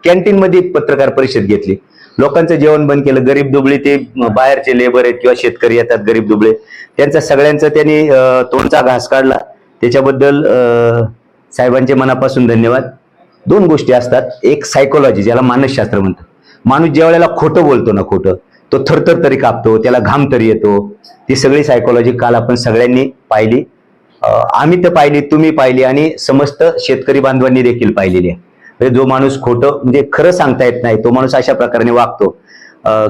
Canteen मध्ये पत्रकार परिषद घेतली, लोकांचं जेवण बंद केलं, गरीब दुबळे ते बाहेरचे लेबर आहेत किंवा शेतकरी येतात गरीब दुबळे, त्यांचा सगळ्यांचा त्यांनी तोंडचा घास काढला. त्याच्याबद्दल साहेबांचे मनापासून धन्यवाद. दोन गोष्टी असतात, एक सायकोलॉजी ज्याला मानसशास्त्र म्हणतात. माणूस ज्या वेळेला खोटं बोलतो ना, खोटं, तो थरथर तरी कापतो, त्याला घाम तरी येतो. ती सगळी सायकोलॉजी काल आपण सगळ्यांनी पाहिली. आम्ही तर पाहिली, तुम्ही पाहिली आणि समस्त शेतकरी बांधवांनी देखील पाहिलेली आहे. जो माणूस खोटं म्हणजे खरं सांगता येत नाही, तो माणूस अशा प्रकारे वागतो.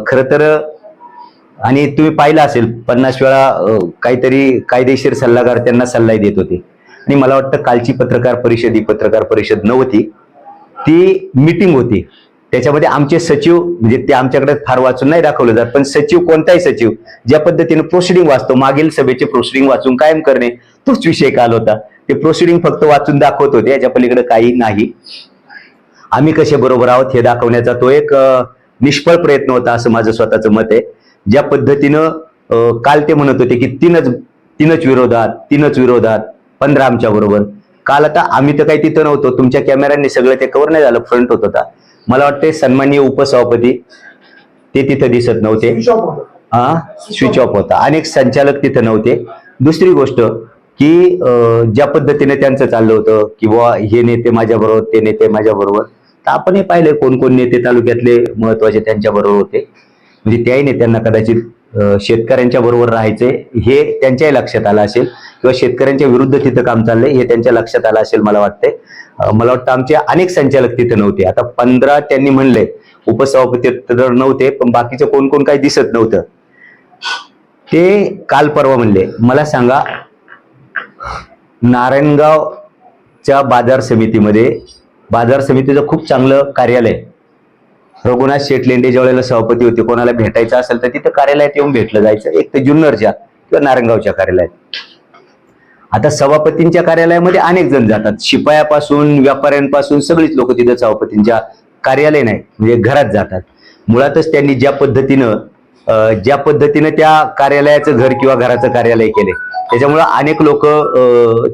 खरं तर आणि तुम्ही पाहिलं असेल 50 वेळा काहीतरी कायदेशीर सल्लागार त्यांना सल्ला देत होते. आणि मला वाटतं कालची पत्रकार परिषद ही पत्रकार परिषद नव्हती, ती मीटिंग होती. त्याच्यामध्ये आमचे सचिव, म्हणजे ते आमच्याकडे फार वाचून नाही दाखवलं जात, पण सचिव, कोणताही सचिव ज्या पद्धतीने प्रोसिडिंग वाचतो, मागील सभेचे प्रोसिडिंग वाचून कायम करणे, तोच विषय काल होता. ते प्रोसिडिंग फक्त वाचून दाखवत होते, याच्या पलीकडे काही नाही. आम्ही कसे बरोबर आहोत हे दाखवण्याचा तो एक निष्फळ प्रयत्न होता, असं माझं स्वतःचं मत आहे. ज्या पद्धतीनं काल ते म्हणत होते की तीनच विरोधात 15 आमच्या बरोबर. काल आता आम्ही तर काही तिथं नव्हतो, तुमच्या कॅमेऱ्यांनी सगळं ते कव्हर नाही झालं, फ्रंट होत होता. मला वाटते सन्माननीय उपसभापती ते तिथं दिसत नव्हते, स्विच ऑफ होता. अनेक संचालक तिथं नव्हते. दुसरी गोष्ट की ज्या पद्धतीने त्यांचं चाललं होतं की बुवा हे नेते माझ्या बरोबर, ते नेते माझ्या बरोबर, तर आपण हे पाहिलं कोण कोण नेते तालुक्यातले महत्वाचे त्यांच्या बरोबर होते. म्हणजे त्याही नेत्यांना कदाचित शेतकऱ्यांच्या बरोबर राहायचे हे त्यांच्याही लक्षात आलं असेल, किंवा शेतकऱ्यांच्या विरुद्ध तिथं काम चाललंय हे त्यांच्या लक्षात आलं असेल. मला वाटतं आमचे अनेक संचालक तिथं नव्हते. आता 15 त्यांनी म्हणले, उपसभापती तर नव्हते, पण बाकीचं कोण कोण काही दिसत नव्हतं. ते काल परवा म्हणले, मला सांगा नारायणगावच्या बाजार समितीचं खूप चांगलं कार्यालय, रघुनाथ शेठ लेंडे ज्या वेळेला सभापती होते, कोणाला भेटायचं असेल तर तिथं कार्यालयात येऊन भेटलं जायचं, एक तर जुन्नरच्या किंवा नारायणगावच्या कार्यालयात. आता सभापतींच्या कार्यालयामध्ये अनेक जण जातात, शिपायापासून व्यापाऱ्यांपासून सगळीच लोक तिथं सभापतींच्या कार्यालय नाही म्हणजे घरात जातात. मुळातच त्यांनी ज्या पद्धतीनं त्या कार्यालयाचं घर किंवा घराचं कार्यालय केले, त्याच्यामुळे अनेक लोक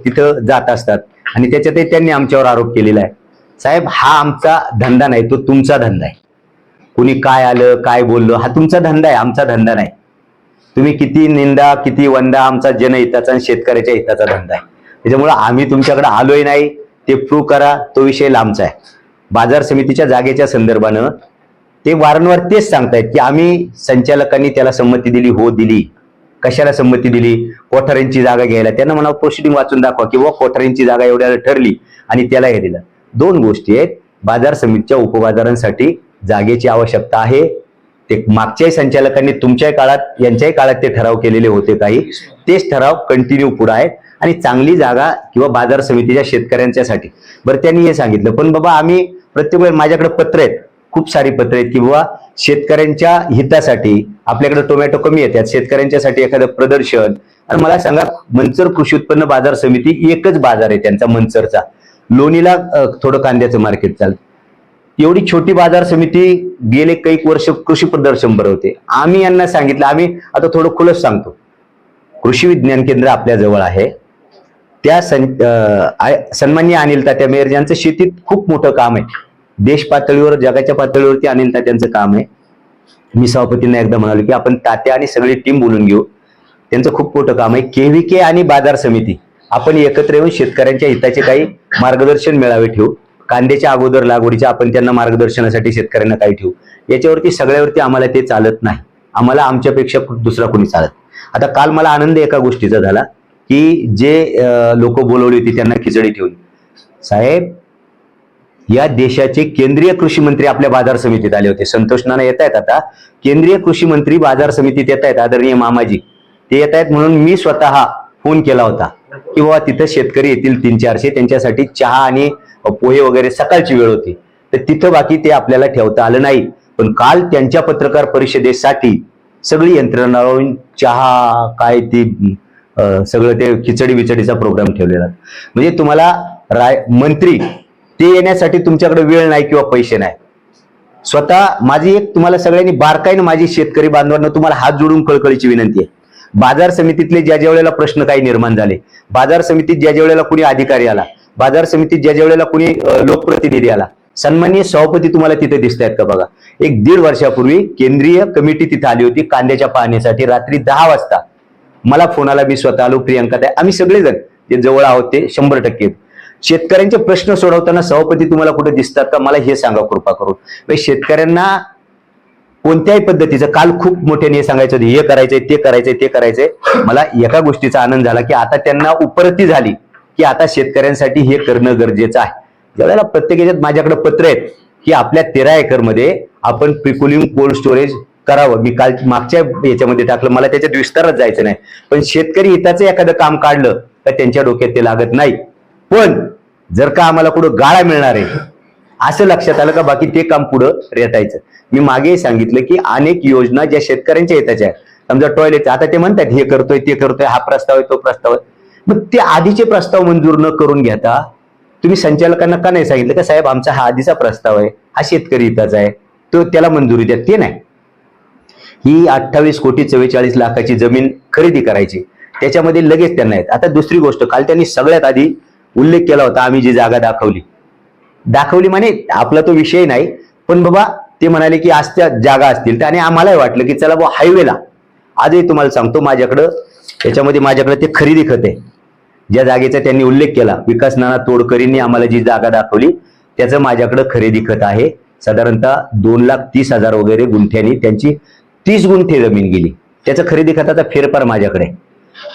तिथं जात असतात. आणि त्याच्यातही त्यांनी आमच्यावर आरोप केलेला आहे, साहेब हा आमचा धंदा नाही, तो तुमचा धंदा आहे. कुणी काय आलं काय बोललं हा तुमचा धंदा आहे, आमचा धंदा नाही. तुम्ही किती निंदा किती वंदा, आमचा जनहिताचा आणि शेतकऱ्याच्या हिताचा धंदा आहे. त्याच्यामुळे आम्ही तुमच्याकडे आलोय नाही ते प्रूव्ह करा, तो विषय लांबचा आहे. बाजार समितीच्या जागेच्या संदर्भानं ते वारंवार तेच सांगतायत की आम्ही संचालकांनी त्याला संमती दिली, हो दिली. कशाला संमती दिली? कोठाऱ्यांची जागा घ्यायला. त्यांना म्हणा प्रोसिडिंग वाचून दाखवा की कोठाऱ्यांची जागा एवढ्याला ठरली आणि त्याला हे दिलं. दोन गोष्टी आहेत, बाजार समितीच्या उपबाजारांसाठी जागेची आवश्यकता आहे. ते मागच्याही संचालकांनी तुमच्याही काळात यांच्याही काळात ते ठराव केलेले होते, काही तेच ठराव कंटिन्यू पुढे आहेत. आणि चांगली जागा किंवा बाजार समितीच्या शेतकऱ्यांच्यासाठी बरं त्यांनी हे सांगितलं. पण बाबा आम्ही प्रत्येक वेळेस, माझ्याकडे पत्र आहेत, खूप सारी पत्र आहेत की बाबा शेतकऱ्यांच्या हितासाठी आपल्याकडे टोमॅटो कमी येतात, शेतकऱ्यांच्यासाठी एखादं प्रदर्शन. आणि मला सांगा, मंचर कृषी उत्पन्न बाजार समिती एकच बाजार आहे त्यांचा, मंचरचा. लोणीला थोडं कांद्याचं मार्केट चालतं. एवढी छोटी बाजार समिती गेले काही वर्ष कृषी प्रदर्शन भरवते. आम्ही यांना सांगितलं, आम्ही आता थोडं खुलच सांगतो, कृषी विज्ञान केंद्र आपल्या जवळ आहे. त्या सन्माननीय अनिल तात्या मेयर यांचं शेतीत खूप मोठं काम आहे, देश पातळीवर जगाच्या पातळीवरती अनिल तात्यांचं काम आहे. मी सभापतींना एकदा म्हणालो की आपण तात्या आणि सगळी टीम बोलून घेऊ, त्यांचं खूप मोठं काम आहे. केव्हीके आणि बाजार समिती आपण एकत्र येऊन शेतकऱ्यांच्या हिताचे काही मार्गदर्शन मेळावे ठेवू. कांद्याच्या अगोदर लागवडीच्या आपण त्यांना मार्गदर्शनासाठी शेतकऱ्यांना काही ठेवू. याच्यावरती सगळ्यावरती आम्हाला ते चालत नाही, आम्हाला आमच्यापेक्षा दुसरा कोणी चालत. आता काल मला आनंद एका गोष्टीचा झाला की जे लोक बोलवली होती त्यांना खिचडी ठेवली. साहेब, या देशाचे केंद्रीय कृषी मंत्री आपल्या बाजार समितीत आले होते. संतोष नाना येत आहेत, आता केंद्रीय कृषी मंत्री बाजार समितीत येत आहेत, आदरणीय मामाजी ते येत आहेत. म्हणून मी स्वतः फोन केला होता की बाबा तिथं शेतकरी येतील 300-400, त्यांच्यासाठी चहा आणि पोहे वगैरे सकाळची वेळ होती, तर तिथं बाकी ते आपल्याला ठेवता आलं नाही. पण काल त्यांच्या पत्रकार परिषदेसाठी सगळी यंत्रणा लावून चहा काय ती सगळं ते खिचडी बिचडीचा प्रोग्राम ठेवलेला. म्हणजे तुम्हाला मंत्री ते येण्यासाठी तुमच्याकडे वेळ नाही किंवा पैसे नाही. स्वतः माझी एक तुम्हाला सगळ्यांनी बारकाईनं, माझी शेतकरी बांधवांना तुम्हाला हात जोडून कळकळीची विनंती आहे, बाजार समितीतले ज्या ज्या वेळेला प्रश्न काही निर्माण झाले, बाजार समितीत ज्या ज्या वेळेला कुणी अधिकारी आला, बाजार समितीत ज्या ज्या वेळेला कुणी लोकप्रतिनिधी आला, सन्माननीय सभापती तुम्हाला तिथे दिसत आहेत का बघा. 1-1.5 वर्षापूर्वी केंद्रीय कमिटी तिथे आली होती कांद्याच्या पाहणीसाठी. रात्री 10 वाजता मला फोन आला, मी स्वतः आलो, प्रियंका ताई, आम्ही सगळेजण जे जवळ आहोत ते 100%. शेतकऱ्यांचे प्रश्न सोडवताना सभापती तुम्हाला कुठे दिसतात का, मला हे सांगा कृपा करून. शेतकऱ्यांना कोणत्याही पद्धतीचं, काल खूप मोठ्याने सांगायचं हे करायचंय, ते करायचंय, ते करायचंय. मला एका गोष्टीचा आनंद झाला की आता त्यांना उपरती झाली की आता शेतकऱ्यांसाठी हे करणं गरजेचं आहे. ज्यावेळेला प्रत्येक याच्यात माझ्याकडे पत्र आहेत की आपल्या 13 एकरमध्ये आपण प्रिकुलिंग कोल्ड स्टोरेज करावं. मी काल मागच्या याच्यामध्ये टाकलं, मला त्याच्यात विस्तारात जायचं नाही, पण शेतकरी हिताचं एखादं काम काढलं तर त्यांच्या डोक्यात ते लागत नाही. पण जर का आम्हाला कुठं गाळा मिळणार आहे असं लक्षात आलं का बाकी ते काम पुढं रेटायचं. मी मागेही सांगितलं की अनेक योजना ज्या शेतकऱ्यांच्या हिताच्या आहेत, समजा टॉयलेट, आता ते म्हणतात हे करतोय ते करतोय, हा प्रस्ताव आहे तो प्रस्ताव आहे, मग ते आधीचे प्रस्ताव मंजूर न करून घेता तुम्ही संचालकांना का नाही सांगितलं का साहेब आमचा हा आधीचा प्रस्ताव आहे, हा शेतकरी हिताचा आहे, तो त्याला मंजुरी द्या. ते नाही. ही 28,44,00,000ची जमीन खरेदी करायची, त्याच्यामध्ये लगेच त्यांना आहेत. आता दुसरी गोष्ट, काल त्यांनी सगळ्यात आधी उल्लेख केला होता, आम्ही जी जागा दाखवली म्हणे आपला तो विषय नाही, पण बाबा ते म्हणाले की आज त्या जागा असतील. आणि आम्हालाही वाटलं की चला बाबा हायवेला, आजही तुम्हाला सांगतो माझ्याकडे ते खरेदी खत आहे, ज्या जागेचा त्यांनी उल्लेख केला, विकास नाना तोडकरींनी आम्हाला जी जागा दाखवली त्याचं माझ्याकडे खरेदी खत आहे. साधारणतः 2,30,000 वगैरे गुंठ्यांनी त्यांची 30 गुंठे जमीन गेली. त्याचं खरेदी खताचा फेरफार माझ्याकडे.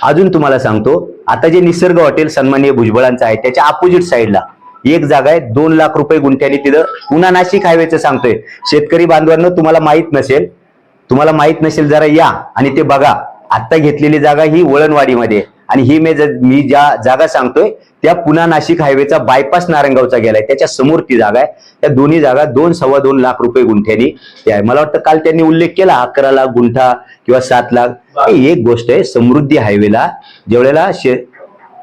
अजून तुम्हाला सांगतो, आता जे निसर्ग हॉटेल सन्माननीय भुजबळांचं आहे त्याच्या अपोजिट साईडला एक जागा आहे, 2 लाख रुपये गुंठ्यानी. तिथं पुन्हा नाशिक हायवेचं सांगतोय. शेतकरी बांधवांना तुम्हाला माहित नसेल जरा या आणि ते बघा. आता घेतलेली जागा ही वळणवाडीमध्ये, आणि ही मी ज्या जागा सांगतोय त्या पुन्हा नाशिक हायवेचा बायपास नारायणगावचा गेलाय, त्याच्या समोर ती जागा आहे. त्या दोन्ही जागा 2-2.25 लाख रुपये गुंठ्यानी ते आहे. मला वाटतं काल त्यांनी उल्लेख केला 11 लाख गुंठा किंवा 7 लाख. एक गोष्ट आहे, समृद्धी हायवेला ज्यावेळेला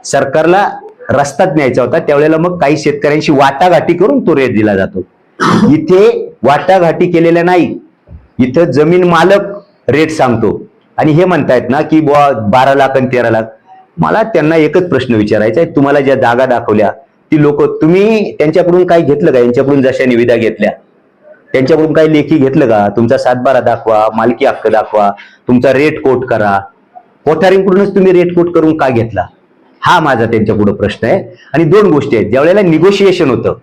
सरकारला रस्ताच न्यायचा होता त्यावेळेला मग काही शेतकऱ्यांशी वाटाघाटी करून तो रेट दिला जातो. इथे वाटाघाटी केलेल्या नाही, इथं जमीन मालक रेट सांगतो. आणि हे म्हणतायत ना की 12 लाख आणि 13 लाख. मला त्यांना एकच प्रश्न विचारायचा आहे, तुम्हाला ज्या जागा दाखवल्या ती लोक, तुम्ही त्यांच्याकडून काय घेतलं का? यांच्याकडून जशा निविदा घेतल्या त्यांच्याकडून काही लेखी घेतलं का? तुमचा 7/12 दाखवा, मालकी हक्क दाखवा, तुमचा रेट कोट करा. कोठारींकडूनच तुम्ही रेट कोट करून का घेतला? हा माझा त्यांच्यापुढे प्रश्न आहे. आणि 2 गोष्टी आहेत, ज्यावेळेला निगोशिएशन होतं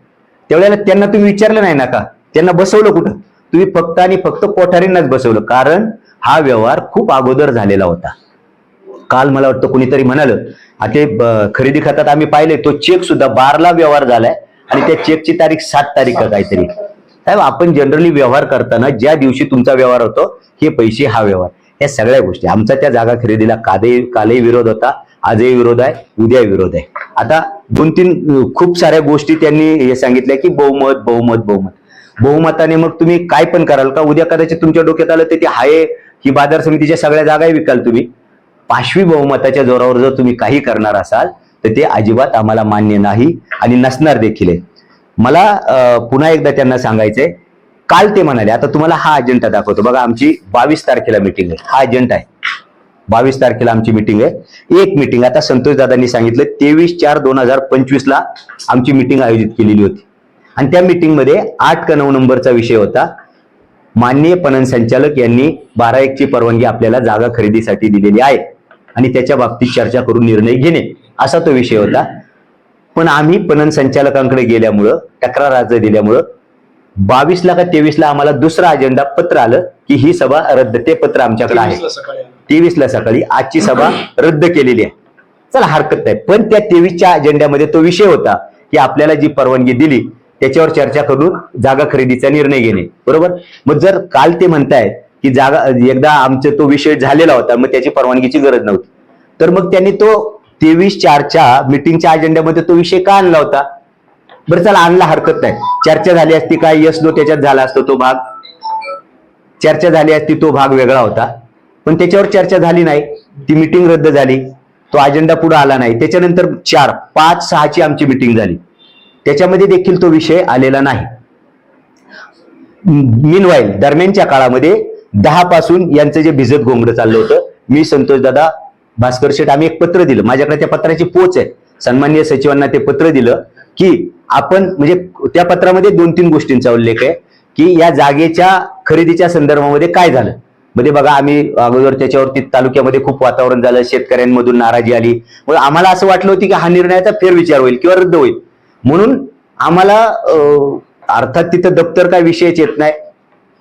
त्यावेळेला त्यांना तुम्ही विचारलं नाही ना का? त्यांना बसवलं कुठं? तुम्ही फक्त आणि फक्त कोठारींनाच बसवलं, कारण हा व्यवहार खूप अगोदर झालेला होता. काल मला वाटतं कोणीतरी म्हणालं, ते खरेदी खात्यात आम्ही पाहिले तो चेक सुद्धा 12ला व्यवहार झालाय आणि त्या चेकची तारीख 7 तारीख का काहीतरी. साहेब आपण जनरली व्यवहार करताना ज्या दिवशी तुमचा व्यवहार होतो हे पैसे, हा व्यवहार, या सगळ्या गोष्टी. आमचा त्या जागा खरेदीला कालही विरोध होता, आजही विरोध आहे, उद्याही विरोध आहे. आता 2-3 खूप साऱ्या गोष्टी त्यांनी हे सांगितल्या की बहुमताने मग तुम्ही काय पण कराल का? उद्या कदाचित तुमच्या डोक्यात आलं ते हाय ही बाजार समितीच्या सगळ्या जागाही विकाल तुम्ही. 5वी बहुमताच्या जोरावर जर तुम्ही काही करणार असाल तर ते अजिबात आम्हाला मान्य नाही आणि नसणार देखील आहे. मला पुन्हा एकदा त्यांना सांगायचंय, काल ते म्हणाले, आता तुम्हाला हा अजेंडा दाखवतो बघा, आमची 22 तारखेला मिटिंग आहे, हा अजेंडा आहे. 22 तारखेला आमची मिटिंग आहे. एक मिटिंग आता संतोष दादांनी सांगितलं 23/4/2025 आमची मिटिंग आयोजित केलेली होती आणि त्या मिटिंगमध्ये 8 का 9 नंबरचा विषय होता. माननीय पणन संचालक यांनी 12/1ची परवानगी आपल्याला जागा खरेदीसाठी दिलेली आहे आणि त्याच्या बाबतीत चर्चा करून निर्णय घेणे, असा तो विषय होता. पण आम्ही पणन संचालकांकडे गेल्यामुळं, तक्रार अर्ज दिल्यामुळं 22ला का 23ला आम्हाला दुसरा अजेंडा पत्र आलं की ही सभा रद्द. ते पत्र आमच्याकडे आहे. 23ला सकाळी आजची सभा रद्द केलेली आहे. चला हरकत नाही, पण त्या 23च्या अजेंड्यामध्ये तो विषय होता की आपल्याला जी परवानगी दिली त्याच्यावर चर्चा करून जागा खरेदीचा निर्णय घेणे, बरोबर. मग जर काल ते म्हणतायत की जागा एकदा आमचा तो विषय झालेला होता मग त्याची परवानगीची गरज नव्हती, तर मग त्यांनी तो 23/4च्या मिटिंगच्या अजेंड्यामध्ये तो विषय का आणला होता? बरं चला आणला, हरकत नाही. चर्चा झाली असती काय, यस नो त्याच्यात झाला असतो तो भाग, चर्चा झाली असती तो भाग वेगळा होता. पण त्याच्यावर चर्चा झाली नाही, ती मिटिंग रद्द झाली, तो अजेंडा पुढे आला नाही. त्याच्यानंतर 4, 5, 6ची आमची मिटिंग झाली, त्याच्यामध्ये देखील तो विषय आलेला नाही. मीनवाईल दरम्यानच्या काळामध्ये 10 पासून यांचं जे भिजत घोंगडं चाललं होतं, मी, संतोष दादा, भास्कर शेठ, आम्ही एक पत्र दिलं. माझ्याकडे त्या पत्राची पोच आहे. सन्माननीय सचिवांना ते पत्र दिलं की आपण म्हणजे त्या पत्रामध्ये 2-3 गोष्टींचा उल्लेख आहे की या जागेच्या खरेदीच्या संदर्भामध्ये काय झालं. मध्ये बघा आम्ही अगोदर त्याच्यावरती तालुक्यामध्ये खूप वातावरण झालं, शेतकऱ्यांमधून नाराजी आली. मग आम्हाला असं वाटलं होतं की हा निर्णयाचा फेरविचार होईल किंवा रद्द होईल, म्हणून आम्हाला अर्थात तिथं दप्तर काय विषयच येत नाही,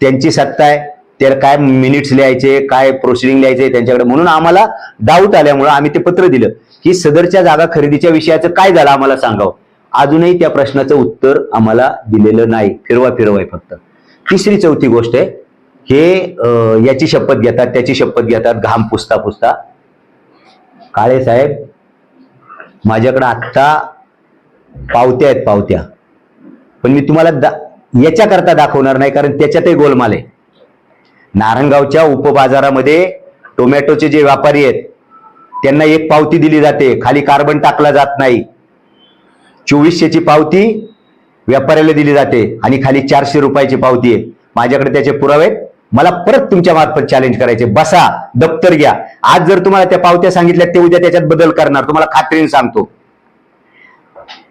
त्यांची सत्ता आहे, त्याला काय मिनिट्स लिहायचे, काय प्रोसिडिंग लिहायचे त्यांच्याकडे, म्हणून आम्हाला डाऊट आल्यामुळे आम्ही ते पत्र दिलं की सदरच्या जागा खरेदीच्या विषयाचं काय झालं आम्हाला सांगावं. अजूनही त्या प्रश्नाचं उत्तर आम्हाला दिलेलं नाही, फिरवा आहे फक्त. 3री-4थी गोष्ट आहे, हे याची शपथ घेतात त्याची शपथ घेतात, घाम पुसता काळे साहेब माझ्याकडे आत्ता पावत्या आहेत, पावत्या, पण मी तुम्हाला याच्याकरता दाखवणार नाही कारण त्याच्यातही गोलमाल आहे. नारायणगावच्या उपबाजारामध्ये टोमॅटोचे जे व्यापारी आहेत त्यांना एक पावती दिली जाते, खाली कार्बन टाकला जात नाही. 2400ची पावती व्यापाऱ्याला दिली जाते आणि खाली 400 रुपयाची पावती आहे. माझ्याकडे त्याचे पुरावे आहेत, मला परत तुमच्या मार्फत चॅलेंज करायचे. बसा, दप्तर घ्या. आज जर तुम्हाला त्या पावत्या सांगितल्या ते उद्या त्याच्यात बदल करणार, तुम्हाला खात्रीने सांगतो.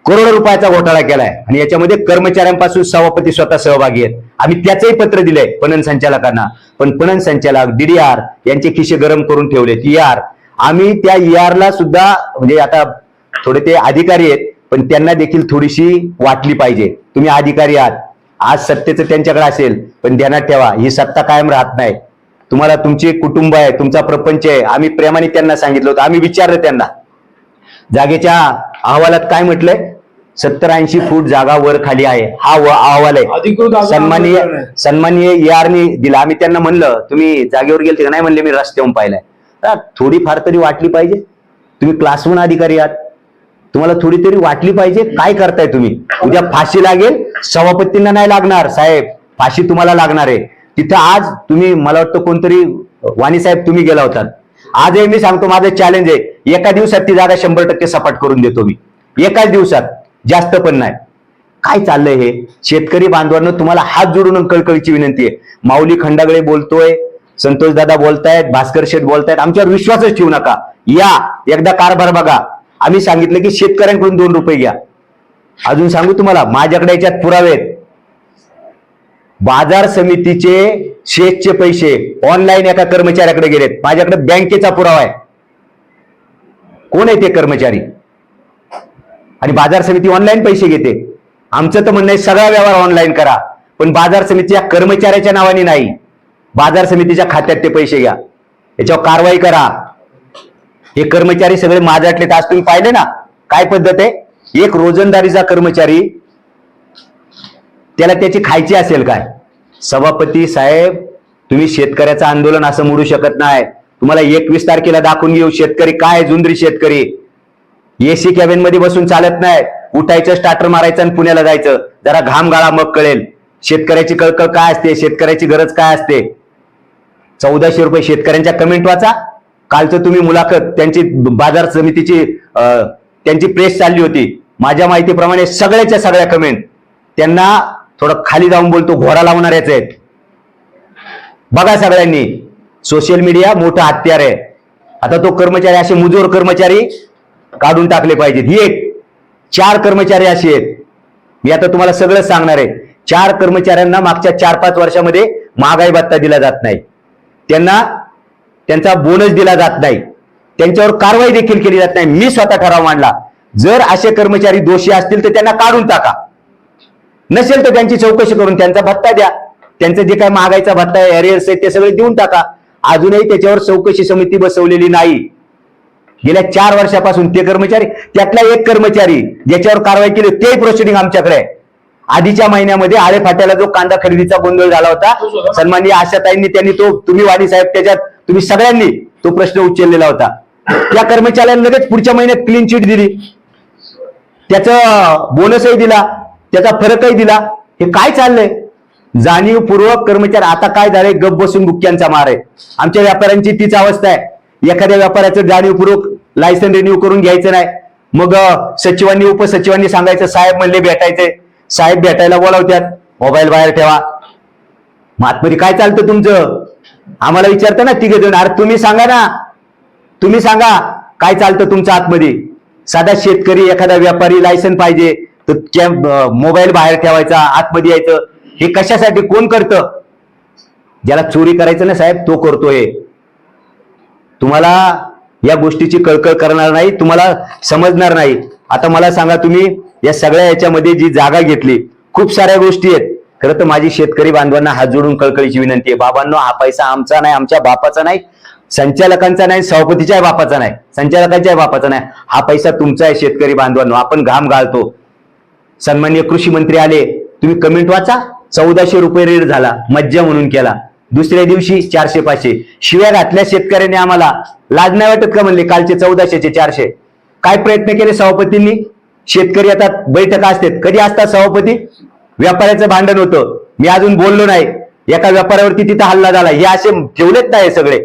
करोडो रुपयाचा घोटाळा केलाय आणि याच्यामध्ये कर्मचाऱ्यांपासून सभापती स्वतः सहभागी आहेत. आम्ही त्याचंही पत्र दिलंय पणन संचालकांना, पण पणन संचालक DDR यांचे खिशे गरम करून ठेवलेत. ER आम्ही त्या ER ला सुद्धा म्हणजे आता थोडे ते अधिकारी आहेत पण त्यांना देखील थोडीशी वाटली पाहिजे. तुम्ही अधिकारी आहात, आज सत्तेचं त्यांच्याकडे असेल, पण ध्यानात ठेवा ही सत्ता कायम राहत नाही. तुम्हाला तुमचे कुटुंब आहे, तुमचा प्रपंच आहे. आम्ही प्रेमाने त्यांना सांगितलं होतं, आम्ही विचारलं त्यांना जागेच्या अहवालात काय म्हटलंय, 70-80 फूट जागा वर खाली आहे, हा अहवाल आहे. सन्माननीय ER ने दिला. आम्ही त्यांना म्हणलं तुम्ही जागेवर गेलते का, नाही म्हणले मी रस्त्यावरून पाहिलाय. थोडीफार तरी वाटली पाहिजे, तुम्ही क्लास 1 अधिकारी आहात, तुम्हाला थोडी तरी वाटली पाहिजे. काय करताय तुम्ही, उद्या फाशी लागेल, सभापतींना नाही लागणार साहेब, फाशी तुम्हाला लागणार आहे. तिथं आज तुम्ही, मला वाटतं कोणतरी वाणी साहेब तुम्ही गेला होता, आजही मी सांगतो माझं चॅलेंज आहे, एका दिवसात ती जागा 100% सपाट करून देतो मी, एकाच दिवसात, जास्त पण नाही. काय चाललंय हे. शेतकरी बांधवांना तुम्हाला हात जोडून कळकळीची विनंती आहे. माऊली खंडागळे बोलतोय, संतोष दादा बोलतायत, भास्कर शेठ बोलतायत, आमच्यावर विश्वासच ठेवू नका. या एकदा कारभार बघा. आम्ही सांगितलं की शेतकऱ्यांकडून 2 रुपये घ्या. अजून सांगू तुम्हाला, माझ्याकडे याच्यात पुरावे आहेत. बाजार समितीचे शेतचे पैसे ऑनलाईन एका कर्मचाऱ्याकडे गेलेत, माझ्याकडे बँकेचा पुरावा आहे. कोण आहे ते कर्मचारी, आणि बाजार समिती ऑनलाईन पैसे घेते. आमचं तर म्हणणं आहे सगळा व्यवहार ऑनलाईन करा, पण बाजार समितीच्या कर्मचाऱ्याच्या नावाने नाही, बाजार समितीच्या खात्यात ते पैसे घ्या, याच्यावर कारवाई करा. हे कर्मचारी सगळे माझ्यातले, आज तुम्ही पाहिले ना काय पद्धत आहे. एक रोजंदारीचा कर्मचारी, त्याला त्याची खायची असेल काय. सभापती साहेब तुम्ही शेतकऱ्याचं आंदोलन असं मोडू शकत नाही. तुम्हाला 21 तारखेला दाखवून घेऊ शेतकरी काय, जुंदरी शेतकरी. AC कॅबिन मध्ये बसून चालत नाही, उठायचं, स्टार्टर मारायचं आणि पुण्याला जायचं. जरा घाम गाळा मग कळेल शेतकऱ्याची कळकळ काय असते, शेतकऱ्याची गरज काय असते. 1400 रुपये शेतकऱ्यांच्या कमेंट वाचा. कालचं तुम्ही मुलाखत त्यांची बाजार समितीची त्यांची प्रेस चालली होती, माझ्या माहितीप्रमाणे सगळ्याच्या सगळ्या कमेंट, त्यांना थोडं खाली जाऊन बोलतो, घोडा लावणाऱ्याच आहेत. बघा सगळ्यांनी, सोशल मीडिया मोठं हत्यार आहे. आता तो कर्मचारी, असे मुजोर कर्मचारी काढून टाकले पाहिजेत. ही एक 4 कर्मचारी असे आहेत, मी आता तुम्हाला सगळं सांगणार आहे. 4 कर्मचाऱ्यांना मागच्या 4-5 वर्षामध्ये महागाई भत्ता दिला जात नाही, त्यांचा बोनस दिला जात नाही, त्यांच्यावर कारवाई देखील केली जात नाही. मी स्वतः ठराव मांडला, जर असे कर्मचारी दोषी असतील तर त्यांना काढून टाका, नसेल तर त्यांची चौकशी करून त्यांचा भत्ता द्या. त्यांचं जे काय महागाईचा भत्ता आहे, एरियर्स आहे, ते सगळे देऊन टाका. अजूनही त्याच्यावर चौकशी समिती बसवलेली नाही. गेल्या 4 वर्षापासून ते कर्मचारी, त्यातला एक कर्मचारी ज्याच्यावर कारवाई केली तेही प्रोसिडिंग आमच्याकडे आहे. आधीच्या महिन्यामध्ये आळे फाट्याला जो कांदा खरेदीचा गोंधळ झाला होता, सन्माननीय आशाताईंनी, त्यांनी तो, तुम्ही वाणी साहेब त्याच्यात, तुम्ही सगळ्यांनी तो प्रश्न उचललेला होता. त्या कर्मचाऱ्यांना लगेच पुढच्या महिन्यात क्लीन चिट दिली, त्याचा बोनसही दिला, त्याचा फरकही दिला. हे काय चाललंय. जाणीवपूर्वक कर्मचारी, आता काय झालंय, गप बसून बुक्क्यांचा मार आहे. आमच्या व्यापाऱ्यांची तीच अवस्था आहे. एखाद्या व्यापाऱ्याचं जाणीवपूर्वक लायसन रिन्यू करून घ्यायचं नाही, मग सचिवांनी उपसचिवांनी सांगायचं साहेब म्हणले भेटायचे, साहेब भेटायला बोलावत्यात, मोबाईल बाहेर ठेवा. मग आतमध्ये काय चालतं तुमचं, आम्हाला विचारता ना तिघे जण, अरे तुम्ही सांगा ना, तुम्ही सांगा काय चालतं तुमचं आतमध्ये. साधा शेतकरी, एखादा व्यापारी लायसन पाहिजे, तर मोबाईल बाहेर ठेवायचा, आतमध्ये यायचं, हे कशासाठी, कोण करतं? ज्याला चोरी करायचं ना साहेब तो करतोय. तुम्हाला या गोष्टीची कळकळ करणार नाही, तुम्हाला समजणार नाही. आता मला सांगा, तुम्ही या सगळ्या याच्यामध्ये जी जागा घेतली, खूप साऱ्या गोष्टी आहेत. खरं तर माझी शेतकरी बांधवांना हात जोडून कळकळीची विनंती आहे, बाबांनो, हा पैसा आमचा नाही, आमच्या बापाचा नाही, संचालकांचा नाही, सभापतीच्या बापाचा नाही, संचालकांच्या बापाचा नाही, हा पैसा तुमचा आहे. शेतकरी बांधवांनो, आपण घाम घालतो. सन्माननीय कृषी मंत्री आले, तुम्ही कमेंट वाचा, 1400 रुपये रेट झाला, मज्जा म्हणून केला. दुसऱ्या दिवशी 400-500 शिव्या घातल्या शेतकऱ्यांनी. आम्हाला लाज नाही वाटत का? म्हणले कालचे 1400चे 400. काय प्रयत्न केले सभापतींनी? शेतकरी आता बैठका असतात, कधी असतात सभापती? व्यापाऱ्याचं भांडण होतं, मी अजून बोललो नाही, एका व्यापाऱ्यावरती तिथं हल्ला झाला, हे असे ठेवलेत नाही सगळे.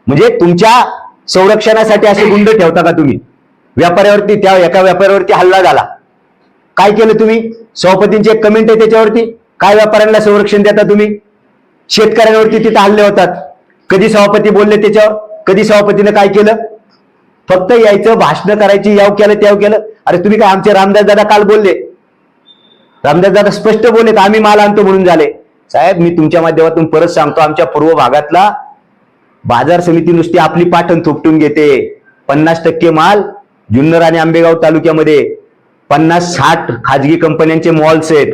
म्हणजे तुमच्या संरक्षणासाठी असे गुंड ठेवता का तुम्ही? व्यापाऱ्यावरती, त्या एका व्यापाऱ्यावरती हल्ला झाला, काय केलं तुम्ही? सभापतींची एक कमेंट आहे त्याच्यावरती, काय व्यापाऱ्यांना संरक्षण देता तुम्ही? शेतकऱ्यांवरती तिथे हल्ले होतात, कधी सभापती बोलले त्याच्यावर? कधी सभापतीनं काय केलं? फक्त यायचं, भाषण करायची, याव केलं त्याव केलं. अरे तुम्ही काय, आमचे रामदास दादा काल बोलले, रामदास दादा स्पष्ट बोलले, आम्ही माल आणतो म्हणून झाले. साहेब, मी तुमच्या माध्यमातून परत सांगतो, आमच्या पूर्व भागातला बाजार समिती नुसती आपली पाठण थोपटून घेते. 50% माल जुन्नर आणि आंबेगाव तालुक्यामध्ये 50-60 खाजगी कंपन्यांचे मॉल्स आहेत,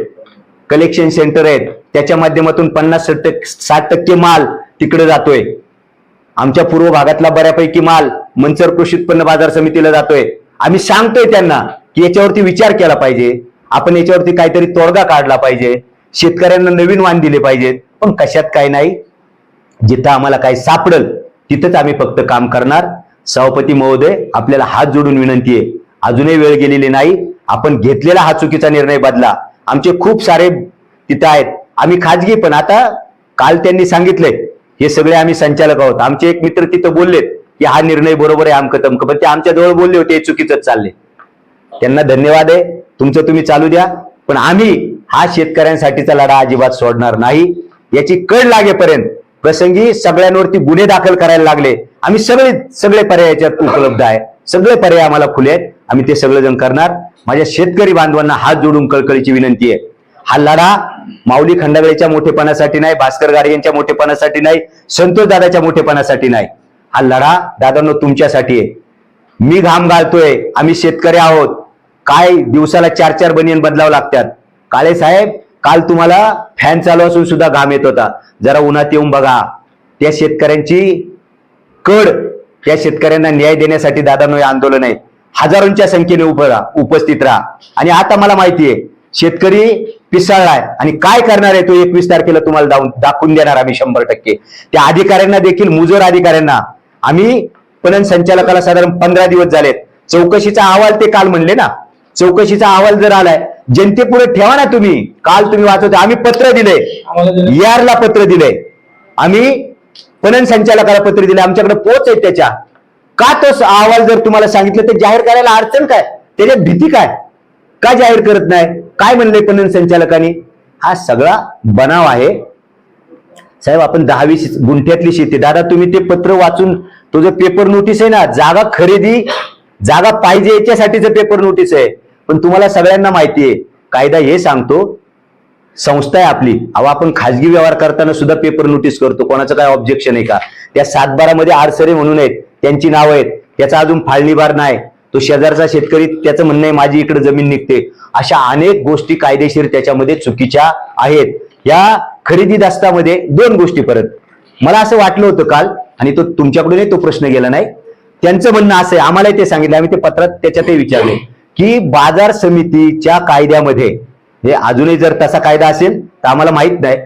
कलेक्शन सेंटर आहेत, त्याच्या माध्यमातून 50-60% माल तिकडे जातोय. आमच्या पूर्व भागातला बऱ्यापैकी माल मंचर कृषी उत्पन्न बाजार समितीला जातोय. आम्ही सांगतोय त्यांना की याच्यावरती विचार केला पाहिजे, आपण याच्यावरती काहीतरी तोडगा काढला पाहिजे, शेतकऱ्यांना नवीन वाण दिले पाहिजेत. पण कशात काय नाही, जिथं आम्हाला काय सापडल तिथंच आम्ही फक्त काम करणार. सभापती महोदय, आपल्याला हात जोडून विनंती आहे, अजूनही वेळ गेलेली नाही. आपण घेतलेला हा चुकीचा निर्णय बदला. आमचे खूप सारे तिथं आहेत, आम्ही खाजगी, पण आता काल त्यांनी सांगितलंय, हे सगळे आम्ही संचालक आहोत. आमचे एक मित्र तिथं बोललेत की हा निर्णय बरोबर आहे, आमकं तमकं, पण ते आमच्या जवळ बोलले होते हे चुकीचंच चालले. त्यांना धन्यवाद आहे, तुमचं तुम्ही चालू द्या, पण आम्ही हा शेतकऱ्यांसाठीचा लढा अजिबात सोडणार नाही. याची कळ लागेपर्यंत प्रसंगी सगळ्यांवरती गुन्हे दाखल करायला लागले, आम्ही सगळे पर्याय याच्यात उपलब्ध आहे, सगळे पर्याय आम्हाला खुले आहेत, आम्ही ते सगळेजण करणार. माझ्या शेतकरी बांधवांना हात जोडून कळकळीची विनंती आहे, हा लढा माऊली खंडागळेच्या मोठेपणासाठी नाही, भास्कर गाडगे यांच्या मोठेपणासाठी नाही, संतोष दादाच्या मोठेपणासाठी नाही, हा लढा दादांनो तुमच्यासाठी आहे. मी घाम घालतोय, आम्ही शेतकरी आहोत. काय दिवसाला 4-4 बनियन बदलावं लागतात. काळे साहेब, काल तुम्हाला फॅन चालू असून सुद्धा घाम येत होता, जरा उन्हात येऊन बघा. त्या शेतकऱ्यांची कड, त्या शेतकऱ्यांना न्याय देण्यासाठी दादांनो हे आंदोलन आहे. हजारोंच्या संख्येने उपस्थित राहा. आणि आता मला माहितीये शेतकरी पिसाळलाय, आणि काय करणार आहे तो 21 तारखेला तुम्हाला दाखवून देणार आम्ही 100%. त्या अधिकाऱ्यांना देखील, मुजोर अधिकाऱ्यांना, आम्ही पणन संचालकाला साधारण 15 दिवस झालेत, चौकशीचा अहवाल ते काल म्हणले ना, चौकशीचा अहवाल जर आलाय जनतेपुढे ठेवा ना तुम्ही. काल तुम्ही वाचवते, आम्ही पत्र दिले, यारला पत्र दिले, आम्ही पणन संचालकाला पत्र दिले, आमच्याकडे पोच आहे त्याच्या. का तो अहवाल जर तुम्हाला सांगितलं तर जाहीर करायला अडचण काय? त्याच्यात भीती काय? का जाहीर करत नाही? काय म्हणले पणन संचालकांनी? हा सगळा बनाव आहे साहेब. आपण 10-20 गुंठ्यातली शेती, दादा तुम्ही ते पत्र वाचून, तो जो पेपर नोटीस आहे ना, जागा खरेदी, जागा पाहिजे याच्यासाठीचं पेपर नोटीस आहे. पण तुम्हाला सगळ्यांना माहिती आहे, कायदा हे सांगतो, संस्था आहे आपली, अहो आपण खाजगी व्यवहार करताना सुद्धा पेपर नोटीस करतो, कोणाचं काय ऑब्जेक्शन आहे का? त्या 7-12 मध्ये आडसरे म्हणून आहेत, त्यांची नावं आहेत, त्याचा अजून फाळणीबार नाही. तो शेजारचा शेतकरी, त्याचं म्हणणं आहे माझी इकडे जमीन निघते. अशा अनेक गोष्टी कायदेशीर त्याच्यामध्ये चुकीच्या आहेत. या खरेदी दस्तामध्ये 2 गोष्टी परत मला असं वाटलं होतं काल, आणि तो तुमच्याकडूनही तो प्रश्न गेला नाही. त्यांचं म्हणणं असं आहे, आम्हाला ते सांगितलं, आम्ही ते पत्रात त्याच्यातही विचारले की बाजार समितीच्या कायद्यामध्ये, हे अजूनही जर तसा कायदा असेल तर आम्हाला माहित नाही,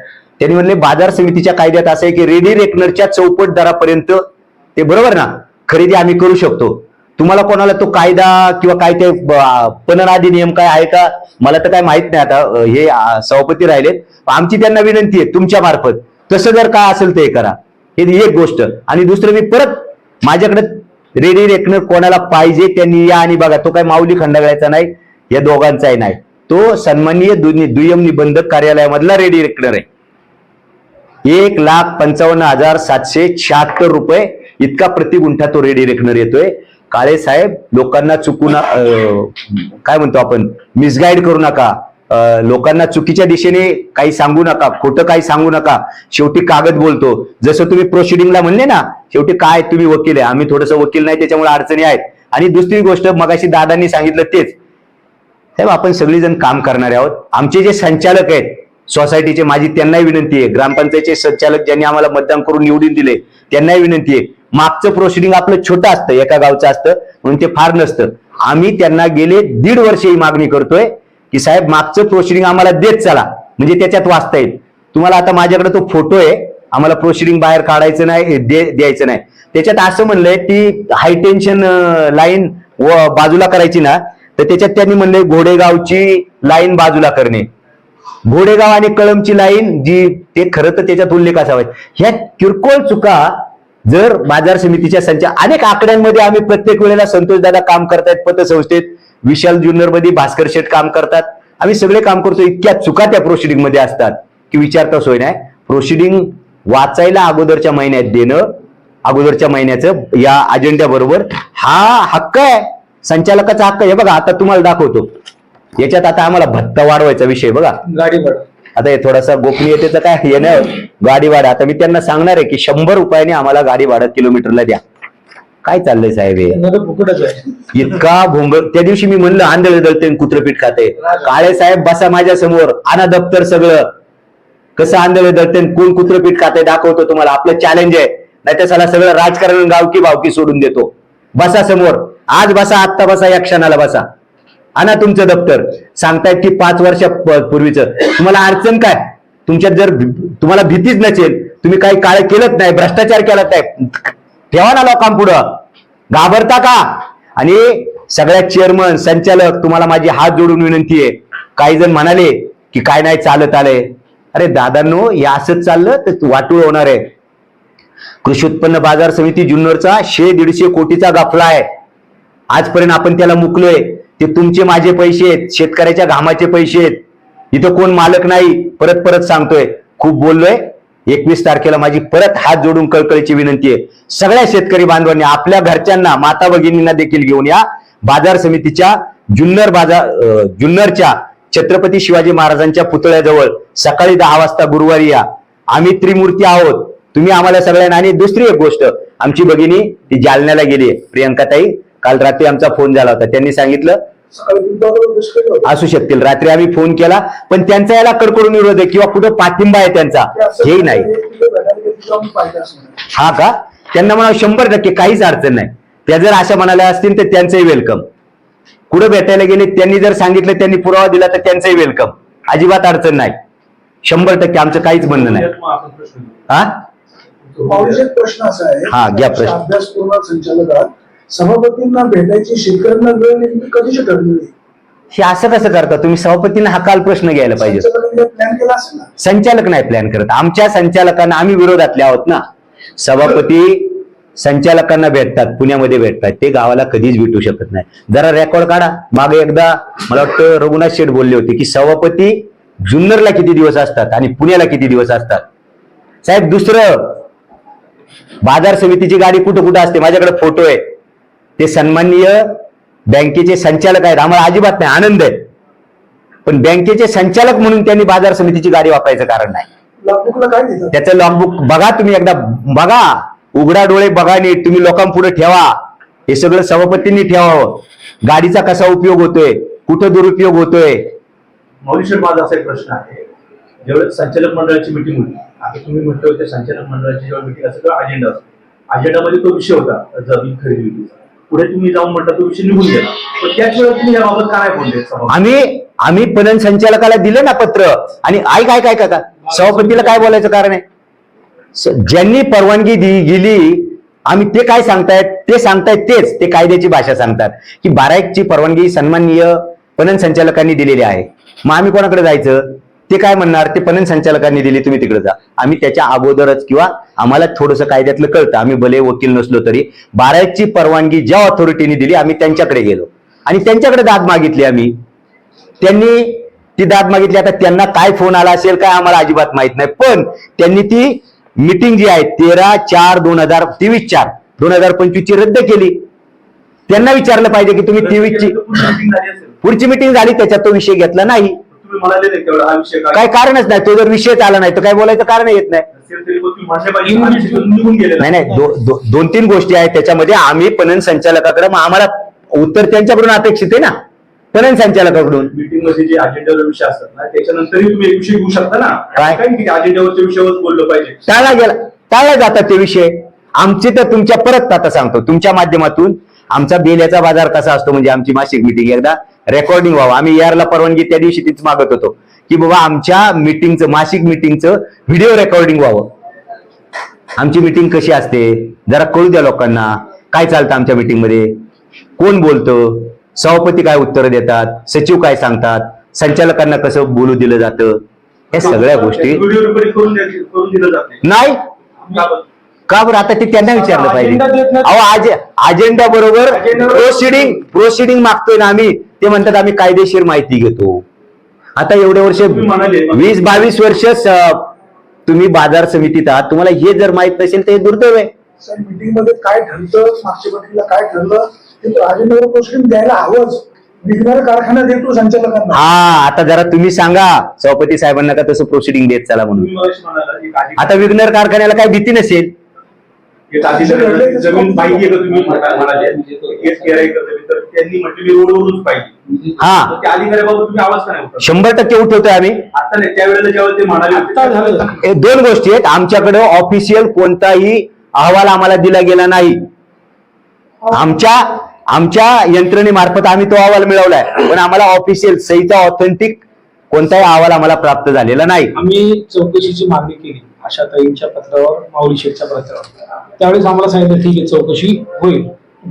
त्यांनी म्हणले बाजार समितीच्या कायद्यात असं आहे की रेडी रेकनरच्या चौपट दरापर्यंत ते, बरोबर ना, खरेदी आम्ही करू शकतो. तुम्हाला कोणाला तो कायदा किंवा काय ते पणन अधिनियम काय आहे का, मला तर काय माहित नाही. आता हे सभापती राहिलेत, आमची त्यांना विनंती आहे तुमच्या मार्फत, तसं जर काय असेल ते करा. हे एक गोष्ट. आणि दुसरं, मी परत, माझ्याकडे रेडी रेकनर कोणाला पाहिजे त्यांनी या आणि बघा. तो काय माऊली खंडागळ्याचा नाही, या दोघांचाही नाही, तो सन्माननीय दुय्यम निबंधक कार्यालयामधला रेडी रेकनर आहे. 1,55,776 रुपये इतका प्रति गुंठा तो रेडी रेकनर येतोय. काळे साहेब लोकांना चुकून काय म्हणतो आपण मिसगाईड करू नका, लोकांना चुकीच्या दिशेने काही सांगू नका, खोटं काही सांगू नका, शेवटी कागद बोलतो. जसं तुम्ही प्रोसिडिंगला म्हणले ना, शेवटी काय तुम्ही वकील आहे, आम्ही थोडंसं वकील नाही त्याच्यामुळे अडचणी आहेत. आणि दुसरी गोष्ट मगाशी दादांनी सांगितलं तेच साहेब, आपण सगळीजण काम करणारे आहोत. आमचे जे संचालक आहेत सोसायटीचे, माझी त्यांनाही विनंती आहे, ग्रामपंचायतचे संचालक ज्यांनी आम्हाला मतदान करून निवडून दिले त्यांनाही विनंती आहे, मागचं प्रोसिडिंग आपलं छोटं असतं, एका गावचं असतं म्हणून ते फार नसतं. आम्ही त्यांना गेले 1.5 वर्ष ही मागणी करतोय की साहेब मागचं प्रोसिडिंग आम्हाला देत चला, म्हणजे त्याच्यात वाचता येईल. तुम्हाला आता माझ्याकडे तो फोटो आहे, आम्हाला प्रोसिडिंग बाहेर काढायचं नाही, द्यायचं नाही. त्याच्यात असं म्हणलंय की हाय टेन्शन लाईन बाजूला करायची ना, तर त्याच्यात त्यांनी म्हणलंय घोडेगावची लाईन बाजूला करणे, घोडेगाव आणि कळमची लाईन जी, ते खरं तर त्याच्यात उल्लेख असावा. ह्या किरकोळ चुका जर बाजार समितीच्या अनेक आकड्यांमध्ये आम्ही प्रत्येक वेळेला संतोष दादा काम करतायत, पतसंस्थेत विशाल ज्युनियर मध्ये भास्कर शेठ काम करतात, आम्ही सगळे काम करतो. इतक्या चुका त्या प्रोसिडिंग मध्ये असतात की विचारता सोय नाही. प्रोसिडिंग वाचायला अगोदरच्या महिन्यात देणं, अगोदरच्या महिन्याचं या अजेंड्या बरोबर हा हक्क आहे, संचालकाचा हक्क. हे बघा आता तुम्हाला दाखवतो, याच्यात आता आम्हाला भत्ता वाढवायचा विषय बघा, गाडी भाडं. आता हे थोडासा गोपनीयतेचं काय हे नाही, गाडी भाडं. आता मी त्यांना सांगणार आहे की 100 रुपयाने आम्हाला गाडी भाडं किलोमीटरला द्या. काय चाललंय साहेब हे, इतका भोंग. त्या दिवशी मी म्हणलं आंधळे दळते कुत्रपीठ खाते, काळे साहेब बसा माझ्या समोर, आणा दप्तर सगळं, कसं आंधळे दळते कोण कुत्रपीठ खाते दाखवतो तुम्हाला. आपलं चॅलेंज आहे, नाही तर साला सगळं राजकारण गावकी भावकी सोडून देतो. बसा समोर, आज बसा, आत्ता बसा, या क्षणाला बसा, आणा तुमचं दप्तर. सांगतायत की 5 वर्षापूर्वीचं. तुम्हाला अडचण काय, तुमच्यात जर तुम्हाला भीतीच नसेल, तुम्ही काही काळ केलंच नाही, भ्रष्टाचार केलाच नाही, ठेवा ना लोकांपुढं, घाबरता का? आणि सगळ्या चेअरमन संचालक तुम्हाला माझी हात जोडून विनंती आहे. काही जण म्हणाले की काय नाही चालत आलंय, अरे दादांनो हे असंच चाललं तर वाटूळ होणार आहे. कृषी उत्पन्न बाजार समिती जुन्नरचा 100-150 कोटीचा घपला आहे. आजपर्यंत आपण त्याला मुकलोय. ते तुमचे माझे पैसे आहेत, शेतकऱ्याच्या घामाचे पैसे आहेत. इथं कोण मालक नाही, परत परत सांगतोय, खूप बोललोय. 21 तारखेला माझी परत हात जोडून कळकळीची विनंती आहे, सगळ्या शेतकरी बांधवांनी आपल्या घरच्यांना, माता भगिनींना देखील घेऊन या. बाजार समितीच्या जुन्नरच्या छत्रपती शिवाजी महाराजांच्या पुतळ्याजवळ सकाळी 10 वाजता गुरुवारी या. आम्ही त्रिमूर्ती आहोत, तुम्ही आम्हाला सगळ्यांना. आणि दुसरी एक गोष्ट, आमची भगिनी ती जालन्याला गेली, प्रियंकाताई, काल रात्री आमचा फोन झाला होता, त्यांनी सांगितलं असू शकतील, रात्री आम्ही फोन केला, पण त्यांचा याला कडकडून विरोध आहे किंवा कुठं पाठिंबा आहे त्यांचा हेही नाही. हा का? त्यांना म्हणा 100% काहीच अडचण नाही. त्या जर अशा म्हणाल्या असतील तर त्यांचंही वेलकम. कुठं भेटायला गेले त्यांनी जर सांगितलं, त्यांनी पुरावा दिला तर त्यांचंही वेलकम, अजिबात अडचण नाही. 100% आमचं काहीच म्हणणं नाही. हा प्रश्न असा आहे, हा घ्या प्रश्न. अभ्यासपूर्ण संचालकात सभापतींना भेटायची शेतकऱ्यांना वेळ नेमकी कधीची ठरलेली? हे असं कसं करता तुम्ही? सभापतींना हा काल प्रश्न घ्यायला पाहिजे. प्लॅन केला असेल ना? संचालक नाही प्लॅन करत, आमच्या संचालकांना आम्ही विरोधातले आहोत ना. सभापती संचालकांना भेटतात, पुण्यामध्ये भेटतात, ते गावाला कधीच भेटू शकत नाही. जरा रेकॉर्ड काढा. मागे एकदा मला वाटतं रघुनाथ शेठ बोलले होते की सभापती जुन्नरला किती दिवस असतात आणि पुण्याला किती दिवस असतात. साहेब दुसरं, बाजार समितीची गाडी कुठं कुठं असते, माझ्याकडे फोटो आहे. ते सन्माननीय बँकेचे संचालक आहेत, आम्हाला अजिबात नाही, आनंद आहे. पण बँकेचे संचालक म्हणून त्यांनी बाजार समितीची गाडी वापरायचं कारण नाही. लॉकबुकला काय देतात? त्याचं लॉकबुक बघा तुम्ही, एकदा बघा, उघडा डोळे बघा नीट. तुम्ही लोकांपुढे ठेवा, हे सगळं सभापतींनी ठेवावं. गाडीचा कसा उपयोग होतोय, कुठं दुरुपयोग होतोय. मौलिक माझा असा एक प्रश्न आहे, जेव्हा संचालक मंडळाची मिटिंग होती, आता तुम्ही म्हटलं होतं संचालक मंडळाची जेव्हा मिटिंग असं किंवा अजेंडा असतो, अजेंडामध्ये तो विषय होता जमीन खरेदी विक्रीचा, पुढे तुम्ही जाऊन म्हटलं तो विषय निघून गेला, पण त्याच वेळेला तुम्ही याबाबत काय बोलले? आम्ही पणन संचालकाला दिलं ना पत्र. आणि काय काय काय का सभापतीला काय बोलायचं कारण आहे? ज्यांनी परवानगी दिली, आम्ही ते काय सांगतायत ते सांगतायत तेच, ते कायद्याची भाषा सांगतात की 12(1) परवानगी सन्माननीय पणन संचालकांनी दिलेली आहे. मग आम्ही कोणाकडे जायचं? ते काय म्हणणार, ते पणन संचालकांनी दिली, तुम्ही तिकडे जा. आम्ही त्याच्या अगोदरच, किंवा आम्हाला थोडंसं कायद्यातलं कळतं, आम्ही भले वकील नसलो तरी 12(1) परवानगी ज्या ऑथॉरिटीने दिली आम्ही त्यांच्याकडे गेलो आणि त्यांच्याकडे दाद मागितली. आम्ही त्यांनी ती दाद मागितली. आता त्यांना काय फोन आला असेल काय आम्हाला अजिबात माहित नाही, पण त्यांनी ती मीटिंग जी आहे 13/4/2023 ची रद्द केली. त्यांना विचारलं पाहिजे की तुम्ही 23ची मीटिंग झाली असेल, पुढची मिटिंग झाली त्याच्यात तो विषय घेतला नाही, तुम्ही म्हणाले नाही तेवढा हा विषय काय कारणच नाही. तो जर विषय आला नाही तर काय बोलायचं कारण येत नाही. असेल तरी पण तुम्ही म्हणले पाहिजे हा विषय निघून गेलेला नाही नाही, 2-3 गोष्टी आहेत त्याच्यामध्ये. आम्ही पणन संचालकाकडे, मग आम्हाला उत्तर त्यांच्याकडून अपेक्षित आहे ना, पणन संचालकाकडून. मीटिंग मध्ये जे अजेंडावर विषय असतात ना त्याच्यानंतरही तुम्ही एक विषय घेऊ शकता ना. काय? की अजेंडावरच्या विषयावर बोललं पाहिजे. टाळला जातात ते विषय आमचे. तर तुमच्या परत आता सांगतो तुमच्या माध्यमातून, आमचा बेल्याचा बाजार कसा असतो, म्हणजे आमची मासिक मिटिंग एकदा रेकॉर्डिंग व्हावं. आम्ही यारला परवानगी त्या दिवशी तीच मागत होतो की बाबा आमच्या मिटिंगचं, मासिक मिटिंगचं व्हिडिओ रेकॉर्डिंग व्हावं. आमची मिटिंग कशी असते जरा कळू द्या लोकांना, काय चालतं आमच्या मिटिंगमध्ये, कोण बोलतं, सभापती काय उत्तर देतात, सचिव काय सांगतात, संचालकांना कसं बोलू दिलं जातं, या सगळ्या गोष्टी व्हिडिओ रेकॉर्डिंग करून दिलं जाते नाही का बरं. आता ते त्यांना विचारलं पाहिजे. अहो अजेंडा बरोबर प्रोसिडिंग मागतोय ना आम्ही, ते म्हणतात आम्ही कायदेशीर माहिती घेतो. आता एवढे वर्ष, 20-22 वर्ष तुम्ही बाजार समितीत आहात, तुम्हाला हे जर माहित नसेल तर हे दुर्दैव आहे. सर मीटिंग मध्ये काय ठरतं, मागच्या मीटिंगला काय ठरलं ते अजेंडावर प्रोसिडिंग द्यायला हवंच. विघ्नार कारखाना देतो संचालकांना. हा, आता जरा तुम्ही सांगा सभापती साहेबांना का तसं प्रोसिडिंग देत चला म्हणून. तुम्ही मगाशी म्हणाला की आता विघ्नर कारखान्याला काय भीती नसेल. जमीन पाहिजे का तुम्ही म्हणाले 13 एकर जमीन, तर त्यांनी म्हटलेली रोडवरूनच पाहिजे. हा, त्या अधिकाऱ्याबाबत तुम्ही आवाज का नाही उठवला? 100% उठवतोय आम्ही. आता नाही, त्यावेळेला जेव्हा ते म्हणाले होते, हे 2 गोष्टी आहेत. आमच्याकडे ऑफिशियल कोणताही अहवाल आम्हाला दिला गेला नाही. आमच्या यंत्रणेमार्फत आम्ही तो अहवाल मिळवलाय, पण आम्हाला ऑफिशियल सहीचा ऑथेंटिक कोणताही अहवाल आम्हाला प्राप्त झालेला नाही. आम्ही चौकशीची मागणी केली आशाताईंच्या पत्रावर, माऊली शेठच्या पत्रावर. त्यावेळेस आम्हाला सांगितलं ठीक आहे चौकशी होईल.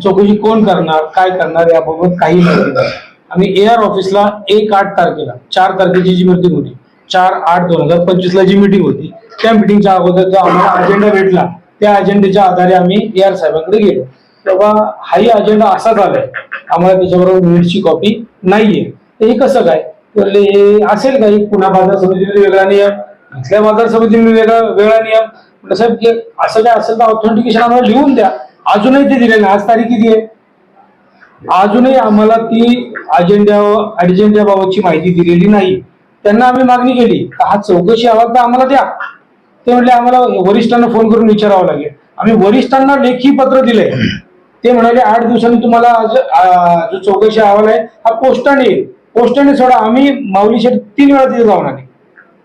चौकशी कोण करणार, काय करणार याबाबत काही माहिती नाही. आम्ही AR ऑफिसला 1-8 तारखेला, 4 तारखेची जी मीटिंग होती, 4-8-2025 ला जी मीटिंग होती, त्या मीटिंगच्या अगोदर जो आम्हाला अजेंडा भेटला, त्या अजेंड्याच्या आधारे आम्ही AR साहेबांकडे गेलो. तेव्हा हाही अजेंडा असा झालाय, आम्हाला त्याच्याबरोबर मिनिटची कॉपी नाहीये. हे कसं काय बोलले, हे असेल काही पुन्हा बाजार समितीने वेगळा नियम, इथल्या बाजार समितीने वेगळा नियम. म्हटलं साहेब की असं काय असेल तर ऑथेंटिकेशन आम्हाला लिहून द्या. अजूनही ते दिले नाही. आज तारीख किती आहे? अजूनही आम्हाला ती अजेंड्याबाबतची माहिती दिलेली नाही. त्यांना आम्ही मागणी केली हा चौकशी अहवाल तर आम्हाला द्या. ते म्हटले आम्हाला वरिष्ठांना फोन करून विचारावं लागेल. आम्ही वरिष्ठांना लेखी पत्र दिले. ते म्हणाले 8 दिवसांनी तुम्हाला जो चौकशी अहवाल आहे हा पोस्टाने येईल. पोस्टाने सोडा. आम्ही माऊली शेठ 3 वेळा तिथे जाऊन आले.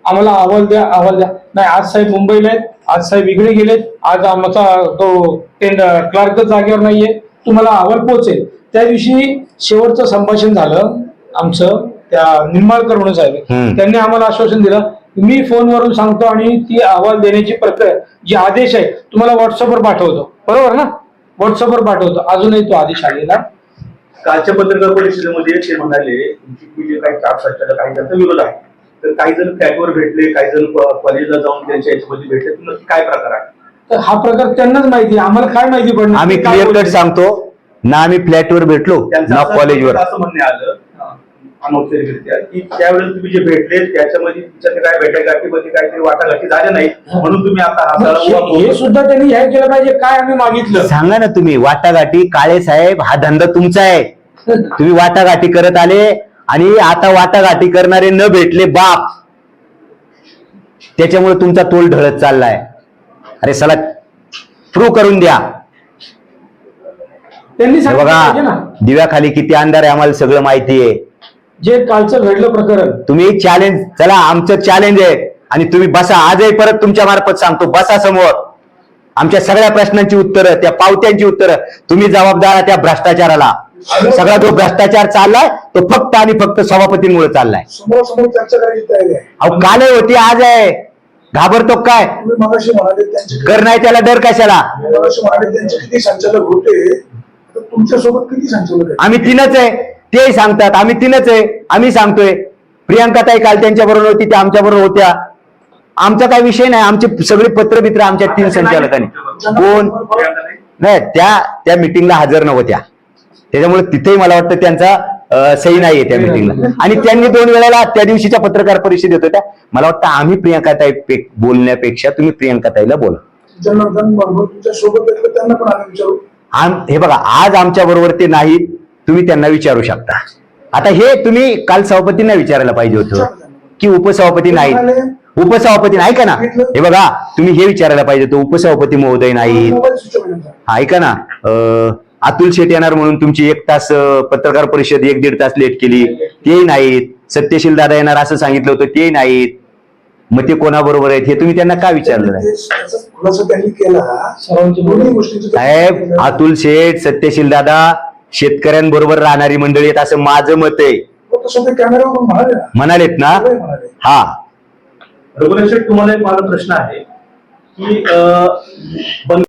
आम्हाला अहवाल द्या, अहवाल द्या. नाही, आज साहेब मुंबईला आहेत, आज साहेब इकडे गेलेत, आज आमचा तो क्लार्कच जागेवर नाहीये, तुम्हाला अहवाल पोहोचेल. त्या दिवशी शेवटचं संभाषण झालं आमचं त्या निंबाळकर म्हणून साहेब, त्यांनी आम्हाला आश्वासन दिलं मी फोनवरून सांगतो आणि ती अहवाल देण्याची प्रक्रिया, जी आदेश आहे तुम्हाला व्हॉट्सअपवर पाठवतो. बरोबर ना? व्हॉट्सअपवर पाठवतो. अजूनही तो आदेश आलेला. कालच्या पत्रकार परिषदेमध्ये ते म्हणाले तुमची जे काही स्टाफ संचालक काही त्यांचा विरोध आहे, तर काही जण फ्लॅटवर भेटले, काही जण कॉलेजला जाऊन त्यांच्या याच्यामध्ये भेटले. नक्की काय प्रकार आहे? तर हा प्रकार त्यांनाच माहिती, आम्हाला काय माहिती पडणार? आम्ही क्लिअर कट सांगतो ना, आम्ही फ्लॅटवर भेटलो ना कॉलेजवर. असं म्हणणे आलं अनौपचारिकरित्या की त्यावेळेस तुम्ही जे भेटले त्याच्यामध्ये तुमच्या काय भेटागाठीमध्ये काहीतरी वाटाघाटी झाल्या नाही, म्हणून तुम्ही आता हे सुद्धा त्यांनी हे केलं पाहिजे. काय आम्ही मागितलं सांगा ना तुम्ही. वाटाघाटी, काळे साहेब हा धंदा तुमचा आहे. तुम्ही वाटाघाटी करत आले आणि आता वाटाघाटी करणारे न भेटले बाप, त्याच्यामुळे तुमचा तोल ढळत चाललाय. अरे चला प्रूव्ह करून द्या. त्यांनी सांगितलं पाहिजे बघा ना. दिव्याखाली किती अंधार आहे आम्हाला सगळं माहिती आहे. जे कालचं घडलं प्रकरण, तुम्ही चॅलेंज, चला आमचं चॅलेंज आहे आणि तुम्ही बसा. आजही परत तुमच्या मार्फत सांगतो, बसा समोर. आमच्या सगळ्या प्रश्नांची उत्तरं, त्या पावत्यांची उत्तरं. तुम्ही जबाबदार त्या भ्रष्टाचाराला. सगळा जो भ्रष्टाचार चाललाय तो फक्त आणि फक्त सभापतींमुळे चाललाय. समोर चर्चा करायची तयारी आहे. अहो काल होती, आज आहे. घाबरतो काय? तुम्ही मगाशी म्हणाले त्यांचे कर नाही त्याला डर कशाला? मगाशी म्हणाले त्यांचे किती संचालक होते, तर तुमच्यासोबत किती संचालक आहेत? आम्ही 3च आहे. तेही सांगतात आम्ही 3च आहे. आम्ही सांगतोय प्रियांका ताई काल त्यांच्या बरोबर होती, त्या आमच्या बरोबर होत्या. आमचा काही विषय नाही. आमचे सगळे पत्रमित्र आमच्या 3 संचालकांनी. कोण नाही त्या मिटिंगला हजर नव्हत्या, त्याच्यामुळे तिथेही मला वाटतं त्यांचा सही नाहीये त्या मिटिंगला. आणि त्यांनी 2 वेळेला त्या दिवशीच्या पत्रकार परिषदेत होत्या. मला वाटतं आम्ही प्रियांका ताई बोलण्यापेक्षा तुम्ही प्रियांका ताईला बोला. जनार्दन बरोबर तुमच्या सोबत त्यांना पण आम्ही विचारू हे बघा, आज आमच्या बरोबर ते नाहीत, तुम्ही त्यांना विचारू शकता. आता हे तुम्ही काल सभापतींना विचारायला पाहिजे होतं की उपसभापती नाहीत. उपसभापती ऐका ना, हे बघा तुम्ही हे विचारायला पाहिजे होतं, उपसभापती महोदय नाहीत. मोबाईल स्विच ऑफ केला. ऐका ना, अतुल शेट येणार म्हणून तुमची 1 तास पत्रकार परिषद 1-1.5 तास लेट केली, तेही नाहीत. सत्यशील दादा येणार असं सांगितलं होतं, तेही नाहीत. मग ते कोणाबरोबर आहेत हे तुम्ही त्यांना का विचारलं नाही? त्याचा खुलासा त्यांनी केला. सर्वांची दोन्ही गोष्टींची साहेब, अतुल शेठ, सत्यशील दादा शेतकऱ्यांबरोबर राहणारी मंडळी आहेत असं माझं मत आहे. तसं ते कॅमेरावर म्हणाले ना. म्हणालेत ना? म्हणाले. हा. रघुनाथ शेठ, तुम्हाला एक माझा प्रश्न आहे की